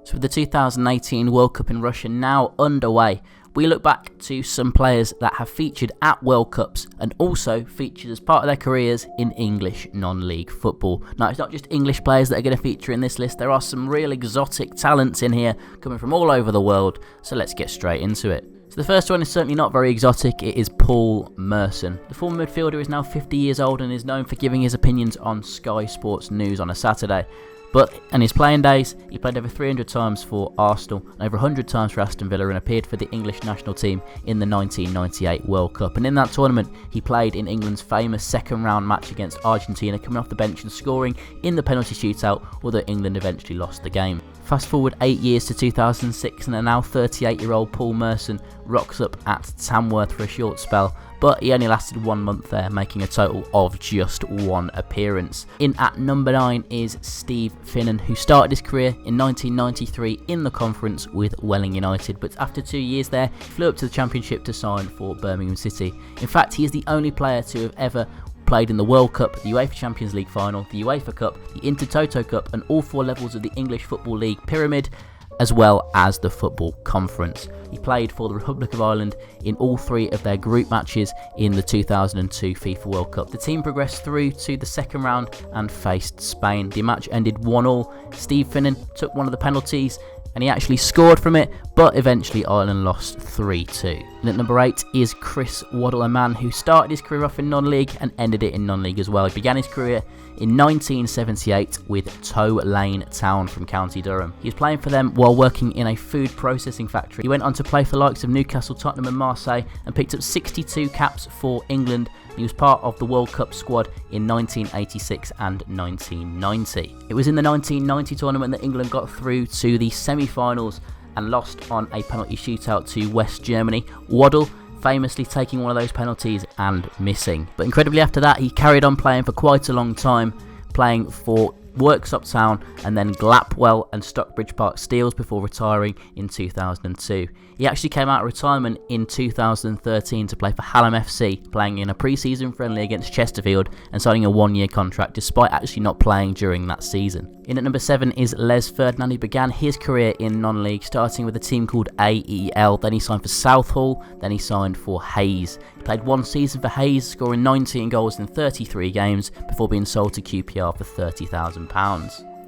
So with the 2018 World Cup in Russia now underway, we look back to some players that have featured at World Cups and also featured as part of their careers in English non-league football. Now, it's not just English players that are going to feature in this list. There are some real exotic talents in here coming from all over the world. So let's get straight into it. So the first one is certainly not very exotic. It is Paul Merson. The former midfielder is now 50 years old and is known for giving his opinions on Sky Sports News on a Saturday. But in his playing days, he played over 300 times for Arsenal and over 100 times for Aston Villa and appeared for the English national team in the 1998 World Cup. And in that tournament, he played in England's famous second round match against Argentina, coming off the bench and scoring in the penalty shootout, although England eventually lost the game. Fast forward 8 years to 2006 and a now 38-year-old Paul Merson rocks up at Tamworth for a short spell, but he only lasted 1 month there, making a total of just one appearance. In at number 9 is Steve Finnan, who started his career in 1993 in the conference with Welling United, but after 2 years there, he flew up to the Championship to sign for Birmingham City. In fact, he is the only player to have ever played in the World Cup, the UEFA Champions League final, the UEFA Cup, the Intertoto Cup, and all 4 levels of the English Football League pyramid, as well as the Football Conference. He played for the Republic of Ireland in all 3 of their group matches in the 2002 FIFA World Cup. The team progressed through to the second round and faced Spain. The match ended 1-1. Steve Finnan took one of the penalties and he actually scored from it, but eventually Ireland lost 3-2. And at number 8 is Chris Waddle, a man who started his career off in non-league and ended it in non-league as well. He began his career in 1978 with Tow Lane Town from County Durham. He was playing for them while working in a food processing factory. He went on to play for the likes of Newcastle, Tottenham and Marseille and picked up 62 caps for England. He was part of the World Cup squad in 1986 and 1990. It was in the 1990 tournament that England got through to the semi-finals and lost on a penalty shootout to West Germany. Waddle famously taking one of those penalties and missing. But incredibly after that, he carried on playing for quite a long time, playing for Worksop Town and then Glapwell and Stockbridge Park Steels before retiring in 2002. He actually came out of retirement in 2013 to play for Hallam FC, playing in a pre-season friendly against Chesterfield and signing a 1-year contract despite actually not playing during that season. In at number 7 is Les Ferdinand, who began his career in non-league, starting with a team called AEL. Then he signed for Southall, then he signed for Hayes. He played 1 season for Hayes, scoring 19 goals in 33 games before being sold to QPR for £30,000.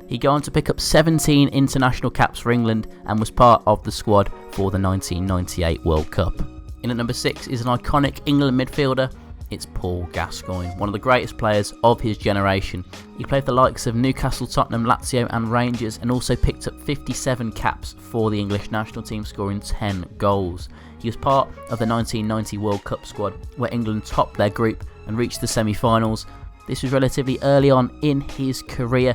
He'd go on to pick up 17 international caps for England and was part of the squad for the 1998 World Cup. In at number 6 is an iconic England midfielder. It's Paul Gascoigne, one of the greatest players of his generation. He played the likes of Newcastle, Tottenham, Lazio and Rangers and also picked up 57 caps for the English national team, scoring 10 goals. He was part of the 1990 World Cup squad where England topped their group and reached the semi-finals. This was relatively early on in his career,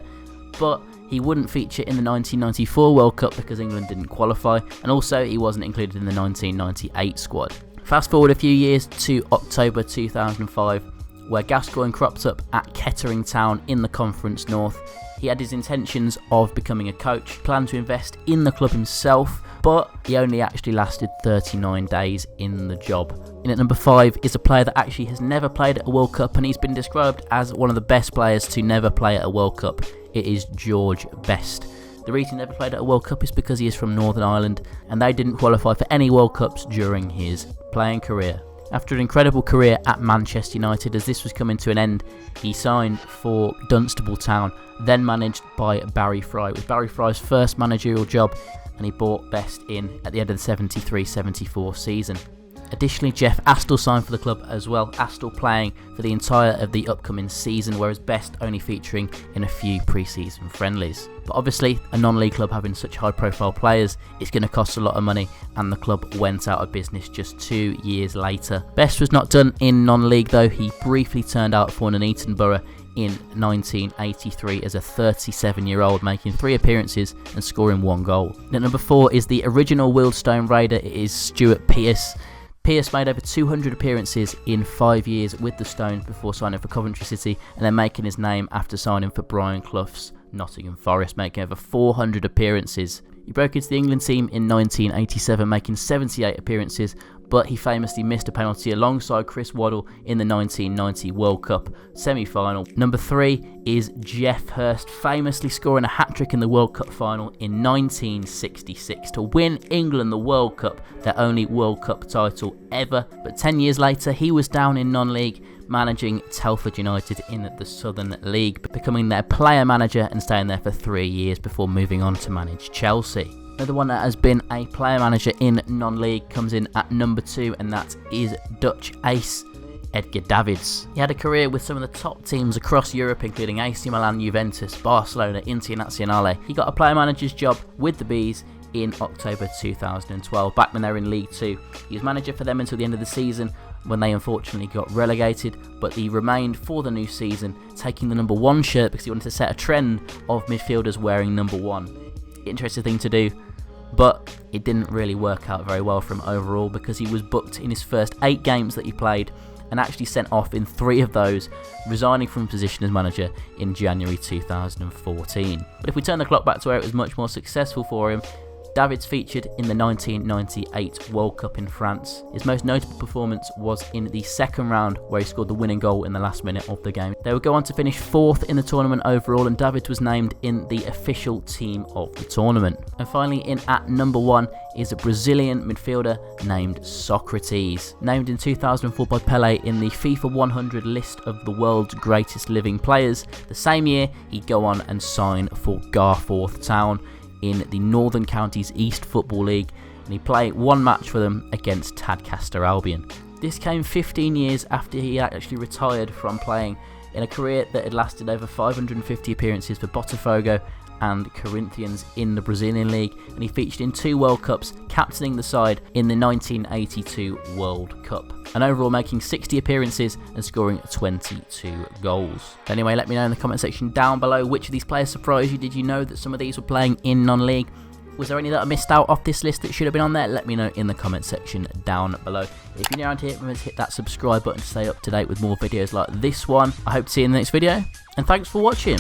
but he wouldn't feature in the 1994 World Cup because England didn't qualify, and also he wasn't included in the 1998 squad. Fast forward a few years to October 2005, where Gascoigne cropped up at Kettering Town in the Conference North. He had his intentions of becoming a coach, planned to invest in the club himself, but he only actually lasted 39 days in the job. In at number 5 is a player that actually has never played at a World Cup, and he's been described as one of the best players to never play at a World Cup. It is George Best. The reason he never played at a World Cup is because he is from Northern Ireland and they didn't qualify for any World Cups during his playing career. After an incredible career at Manchester United, as this was coming to an end, he signed for Dunstable Town, then managed by Barry Fry. It was Barry Fry's first managerial job and he brought Best in at the end of the 73-74 season. Additionally, Jeff Astle signed for the club as well, Astle playing for the entire of the upcoming season, whereas Best only featuring in a few pre-season friendlies. But obviously, a non-league club having such high-profile players, it's going to cost a lot of money, and the club went out of business just 2 years later. Best was not done in non-league though. He briefly turned out for Nuneaton Borough in 1983 as a 37-year-old, making 3 appearances and scoring 1 goal. And at number 4 is the original Wealdstone Raider. It is Stuart Pearce. Pearce made over 200 appearances in 5 years with the Stones before signing for Coventry City and then making his name after signing for Brian Clough's Nottingham Forest, making over 400 appearances. He broke into the England team in 1987, making 78 appearances, but he famously missed a penalty alongside Chris Waddle in the 1990 World Cup semi-final. Number 3 is Geoff Hurst, famously scoring a hat-trick in the World Cup final in 1966 to win England the World Cup, their only World Cup title ever. But 10 years later, he was down in non-league, managing Telford United in the Southern League, becoming their player manager and staying there for 3 years before moving on to manage Chelsea. Another one that has been a player manager in non-league comes in at number 2, and that is Dutch ace Edgar Davids. He had a career with some of the top teams across Europe, including AC Milan, Juventus, Barcelona, Internazionale. He got a player manager's job with the Bees in October 2012, back when they were in League 2. He was manager for them until the end of the season, when they unfortunately got relegated, but he remained for the new season, taking the number 1 shirt because he wanted to set a trend of midfielders wearing number 1. Interesting thing to do, but it didn't really work out very well for him overall, because he was booked in his first 8 games that he played and actually sent off in 3 of those, resigning from position as manager in January 2014. But if we turn the clock back to where it was much more successful for him, Davids featured in the 1998 World Cup in France. His most notable performance was in the second round, where he scored the winning goal in the last minute of the game. They would go on to finish 4th in the tournament overall, and Davids was named in the official team of the tournament. And finally, in at number 1 is a Brazilian midfielder named Socrates. Named in 2004 by Pele in the FIFA 100 list of the world's greatest living players, the same year he'd go on and sign for Garforth Town in the Northern Counties East Football League, and he played 1 match for them against Tadcaster Albion. This came 15 years after he actually retired from playing, in a career that had lasted over 550 appearances for Botafogo and Corinthians in the Brazilian League, and he featured in 2 World Cups, captaining the side in the 1982 World Cup, and overall making 60 appearances and scoring 22 goals. Anyway, let me know in the comment section down below which of these players surprised you. Did you know that some of these were playing in non-league? Was there any that I missed out off this list that should have been on there? Let me know in the comment section down below. If you're new around here, remember to hit that subscribe button to stay up to date with more videos like this one. I hope to see you in the next video, and thanks for watching.